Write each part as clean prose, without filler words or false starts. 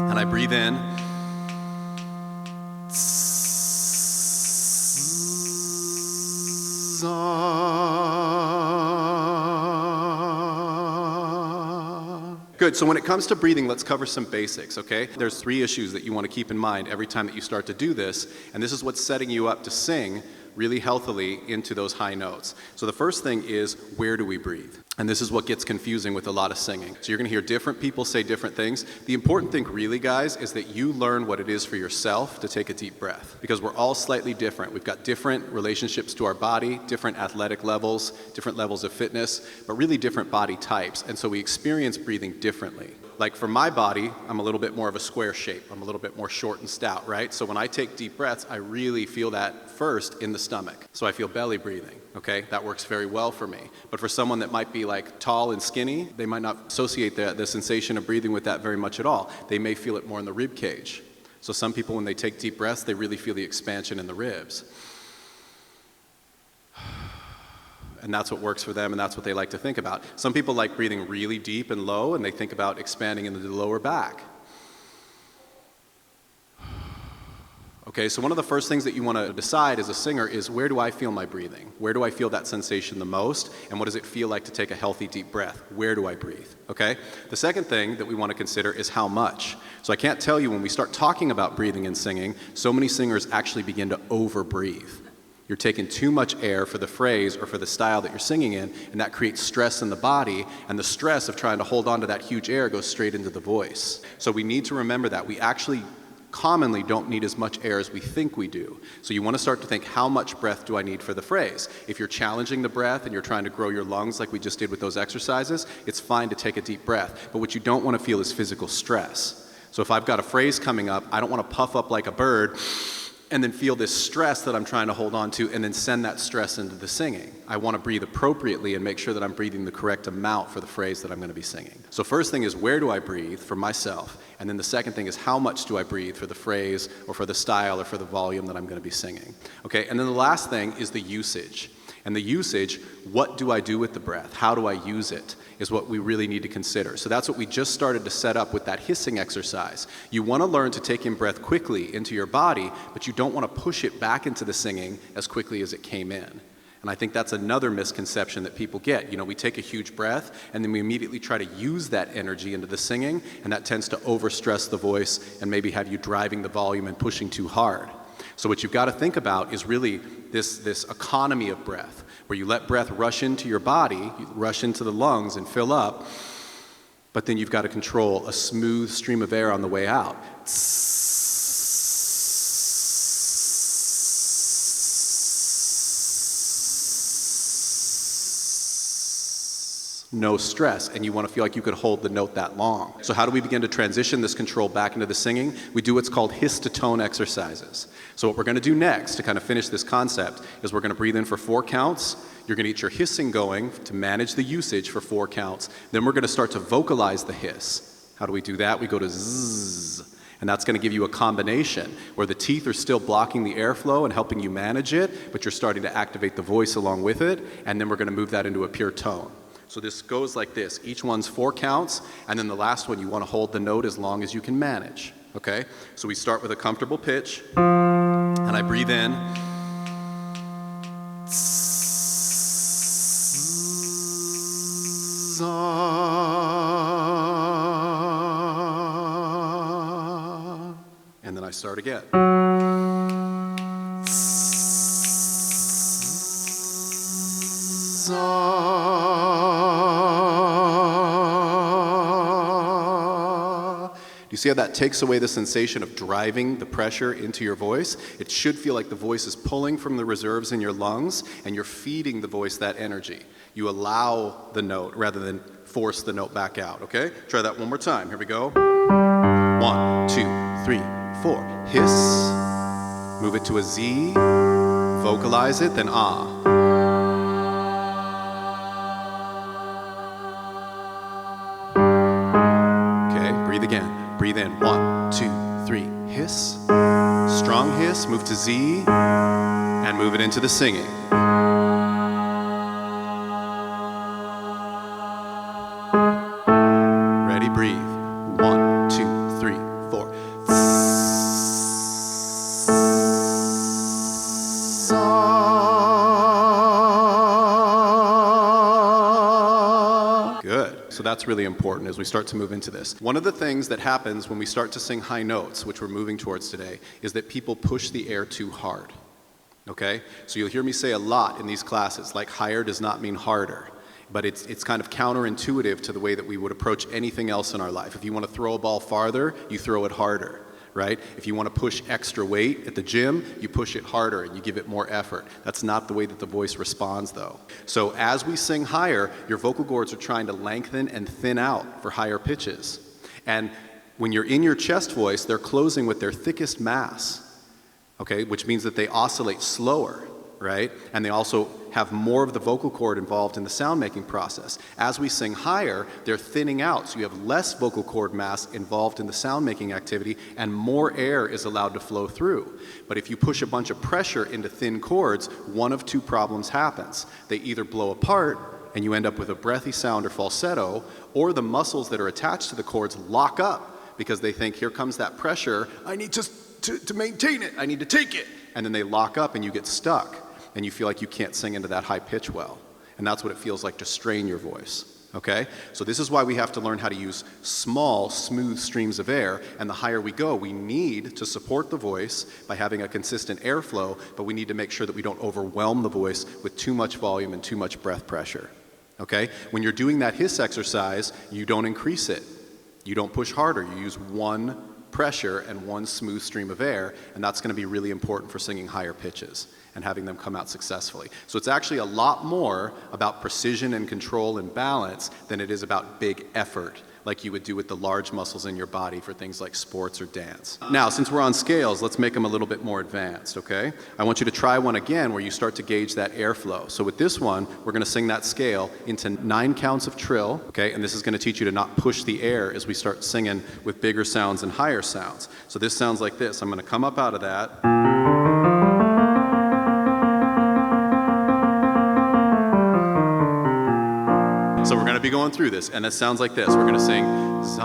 And I breathe in. Good, so when it comes to breathing, let's cover some basics, okay? There's 3 issues that you want to keep in mind every time that you start to do this, and this is what's setting you up to sing really healthily into those high notes. So the first thing is, where do we breathe? And this is what gets confusing with a lot of singing. So you're going to hear different people say different things. The important thing really, guys, is that you learn what it is for yourself to take a deep breath, because we're all slightly different. We've got different relationships to our body, different athletic levels, different levels of fitness, but really different body types. And so we experience breathing differently. Like for my body, I'm a little bit more of a square shape. I'm a little bit more short and stout, right? So when I take deep breaths, I really feel that first in the stomach. So I feel belly breathing, okay? That works very well for me. But for someone that might be like tall and skinny, they might not associate the sensation of breathing with that very much at all. They may feel it more in the rib cage. So some people, when they take deep breaths, they really feel the expansion in the ribs. And that's what works for them, and that's what they like to think about. Some people like breathing really deep and low, and they think about expanding into the lower back. Okay, so one of the first things that you want to decide as a singer is, where do I feel my breathing? Where do I feel that sensation the most? And what does it feel like to take a healthy deep breath? Where do I breathe? Okay? The second thing that we want to consider is how much. So I can't tell you, when we start talking about breathing and singing, so many singers actually begin to over-breathe. You're taking too much air for the phrase or for the style that you're singing in, and that creates stress in the body, and the stress of trying to hold on to that huge air goes straight into the voice. So we need to remember that. We actually commonly don't need as much air as we think we do. So you want to start to think, how much breath do I need for the phrase? If you're challenging the breath and you're trying to grow your lungs like we just did with those exercises, it's fine to take a deep breath. But what you don't want to feel is physical stress. So if I've got a phrase coming up, I don't want to puff up like a bird and then feel this stress that I'm trying to hold on to, and then send that stress into the singing. I want to breathe appropriately and make sure that I'm breathing the correct amount for the phrase that I'm going to be singing. So first thing is, where do I breathe for myself? And then the second thing is, how much do I breathe for the phrase or for the style or for the volume that I'm going to be singing? Okay, and then the last thing is the usage. And the usage, what do I do with the breath? How do I use it? Is what we really need to consider. So that's what we just started to set up with that hissing exercise. You want to learn to take in breath quickly into your body, but you don't want to push it back into the singing as quickly as it came in. And I think that's another misconception that people get. You know, we take a huge breath, and then we immediately try to use that energy into the singing, and that tends to overstress the voice and maybe have you driving the volume and pushing too hard. So what you've got to think about is really this economy of breath, where you let breath rush into your body, rush into the lungs and fill up, but then you've got to control a smooth stream of air on the way out. No stress, and you want to feel like you could hold the note that long. So how do we begin to transition this control back into the singing? We do what's called hiss to tone exercises. So what we're going to do next to kind of finish this concept is we're going to breathe in for 4 counts. You're going to get your hissing going to manage the usage for 4 counts. Then we're going to start to vocalize the hiss. How do we do that? We go to zzz. And that's going to give you a combination where the teeth are still blocking the airflow and helping you manage it, but you're starting to activate the voice along with it, and then we're going to move that into a pure tone. So this goes like this. Each one's 4 counts, and then the last one you want to hold the note as long as you can manage. Okay? So we start with a comfortable pitch, and I breathe in. And then I start again. Do you see how that takes away the sensation of driving the pressure into your voice? It should feel like the voice is pulling from the reserves in your lungs, and you're feeding the voice that energy. You allow the note rather than force the note back out, okay? Try that one more time. Here we go. 1, 2, 3, 4. Hiss. Move it to a Z. Vocalize it, then ah. Breathe again. Breathe in. 1, 2, 3. Hiss. Strong hiss. Move to Z. And move it into the singing. Ready? Breathe. 1, 2, 3, 4. 4. Good. So that's really important as we start to move into this. One of the things that happens when we start to sing high notes, which we're moving towards today, is that people push the air too hard. Okay? So you'll hear me say a lot in these classes, like higher does not mean harder. But it's kind of counterintuitive to the way that we would approach anything else in our life. If you want to throw a ball farther, you throw it harder, right? If you want to push extra weight at the gym, you push it harder and you give it more effort. That's not the way that the voice responds, though. So as we sing higher, your vocal cords are trying to lengthen and thin out for higher pitches. And when you're in your chest voice, they're closing with their thickest mass, okay, which means that they oscillate slower, right? And they also have more of the vocal cord involved in the sound making process. As we sing higher, they're thinning out, so you have less vocal cord mass involved in the sound making activity and more air is allowed to flow through. But if you push a bunch of pressure into thin cords, one of two problems happens. They either blow apart and you end up with a breathy sound or falsetto, or the muscles that are attached to the cords lock up because they think, here comes that pressure, I need to maintain it, I need to take it. And then they lock up and you get stuck. And you feel like you can't sing into that high pitch well. And that's what it feels like to strain your voice, okay? So this is why we have to learn how to use small, smooth streams of air, and the higher we go, we need to support the voice by having a consistent airflow, but we need to make sure that we don't overwhelm the voice with too much volume and too much breath pressure, okay? When you're doing that hiss exercise, you don't increase it. You don't push harder. You use one pressure and one smooth stream of air, and that's going to be really important for singing higher pitches and having them come out successfully. So it's actually a lot more about precision and control and balance than it is about big effort, like you would do with the large muscles in your body for things like sports or dance. Now, since we're on scales, let's make them a little bit more advanced, okay? I want you to try one again where you start to gauge that airflow. So with this one, we're going to sing that scale into 9 counts of trill, okay? And this is going to teach you to not push the air as we start singing with bigger sounds and higher sounds. So this sounds like this. I'm going to come up out of that. So we're going to be going through this, and it sounds like this. We're going to sing, za.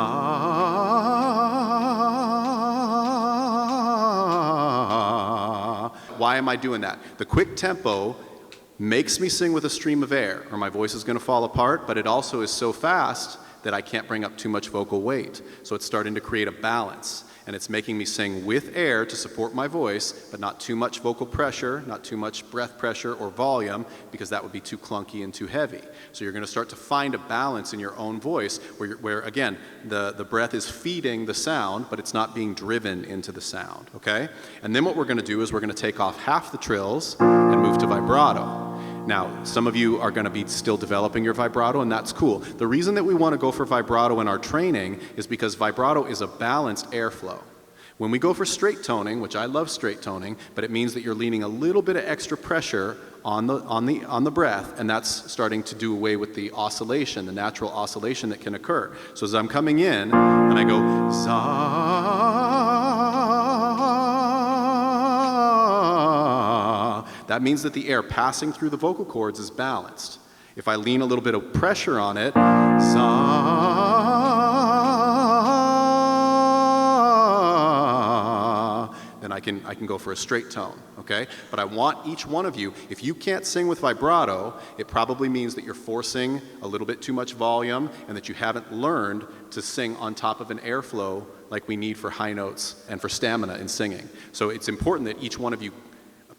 Why am I doing that? The quick tempo makes me sing with a stream of air, or my voice is going to fall apart, but it also is so fast that I can't bring up too much vocal weight. So it's starting to create a balance. And it's making me sing with air to support my voice, but not too much vocal pressure, not too much breath pressure or volume, because that would be too clunky and too heavy. So you're going to start to find a balance in your own voice where again, the breath is feeding the sound, but it's not being driven into the sound, okay? And then what we're going to do is we're going to take off half the trills and move to vibrato. Now, some of you are going to be still developing your vibrato, and that's cool. The reason that we want to go for vibrato in our training is because vibrato is a balanced airflow. When we go for straight toning, which I love straight toning, but it means that you're leaning a little bit of extra pressure on the breath, and that's starting to do away with the oscillation, the natural oscillation that can occur. So as I'm coming in, and I go, za, that means that the air passing through the vocal cords is balanced. If I lean a little bit of pressure on it, then I can go for a straight tone, okay? But I want each one of you, if you can't sing with vibrato, it probably means that you're forcing a little bit too much volume and that you haven't learned to sing on top of an airflow like we need for high notes and for stamina in singing. So it's important that each one of you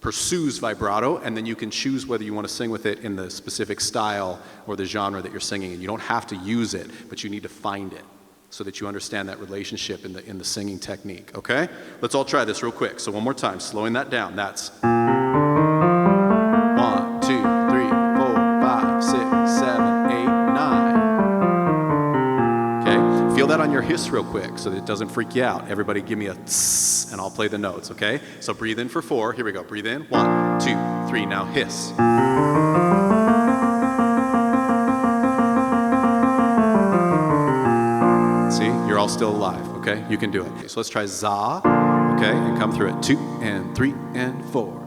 pursues vibrato, and then you can choose whether you want to sing with it in the specific style or the genre that you're singing in. You don't have to use it, but you need to find it so that you understand that relationship in the singing technique, okay? Let's all try this real quick. So one more time, slowing that down. That's 1, 2, 3, 4, 5, 6, 7, 8, 9. Okay? Feel that on your hiss real quick so that it doesn't freak you out. Everybody give me a tss, and I'll play the notes, okay? So breathe in for 4. Here we go. Breathe in. 1, 2, 3. Now hiss. See, you're all still alive, okay? You can do it. Okay, so let's try za, okay? And come through it. 2 and 3 and 4.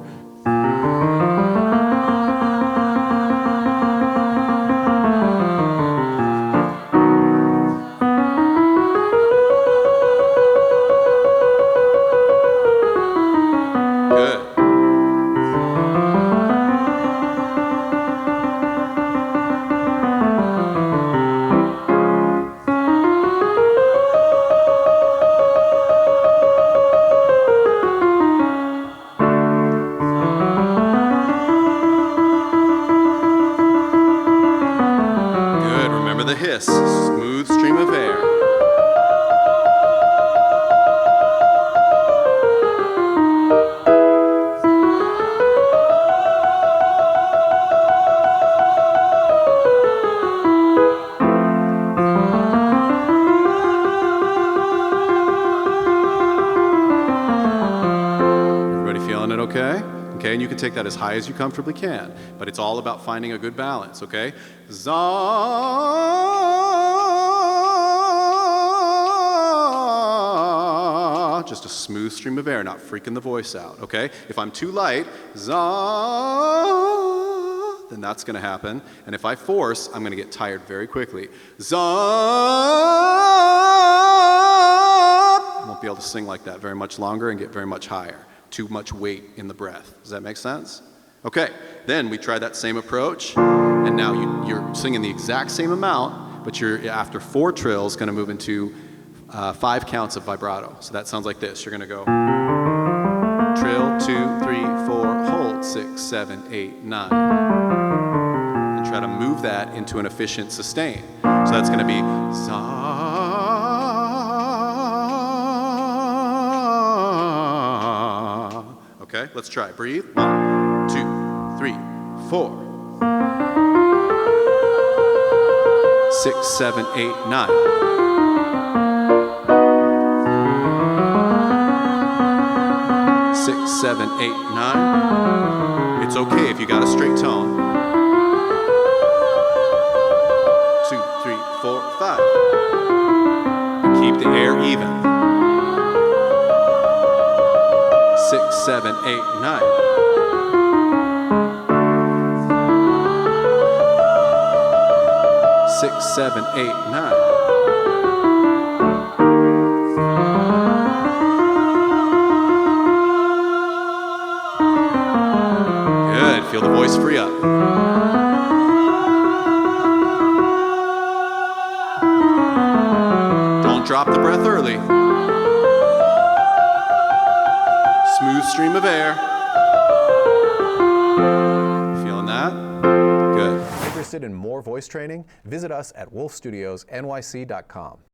Good, okay? Okay, and you can take that as high as you comfortably can, but it's all about finding a good balance, okay? Za, just a smooth stream of air, not freaking the voice out, okay? If I'm too light, za, then that's gonna happen. And if I force, I'm gonna get tired very quickly. Za, I won't be able to sing like that very much longer and get very much higher. Too much weight in the breath. Does that make sense? Okay, then we try that same approach, and now you're singing the exact same amount, but you're, after 4 trills, gonna move into 5 counts of vibrato. So that sounds like this. You're gonna go trill, 2, 3, 4, hold, 6, 7, 8, 9. And try to move that into an efficient sustain. So that's gonna be za. Okay, let's try. Breathe. 1, 2, 3, 4. 6, 7, 8, 9. Six, 7, 8, 9. It's okay if you got a straight tone. 2, 3, 4, 5. Keep the air even. 6, 7, 8, 9. Six, 7, 8, 9. Good. Feel the voice free up. Don't drop the breath early. Smooth stream of air. Feeling that? Good. Interested in more voice training? Visit us at wolfstudiosnyc.com.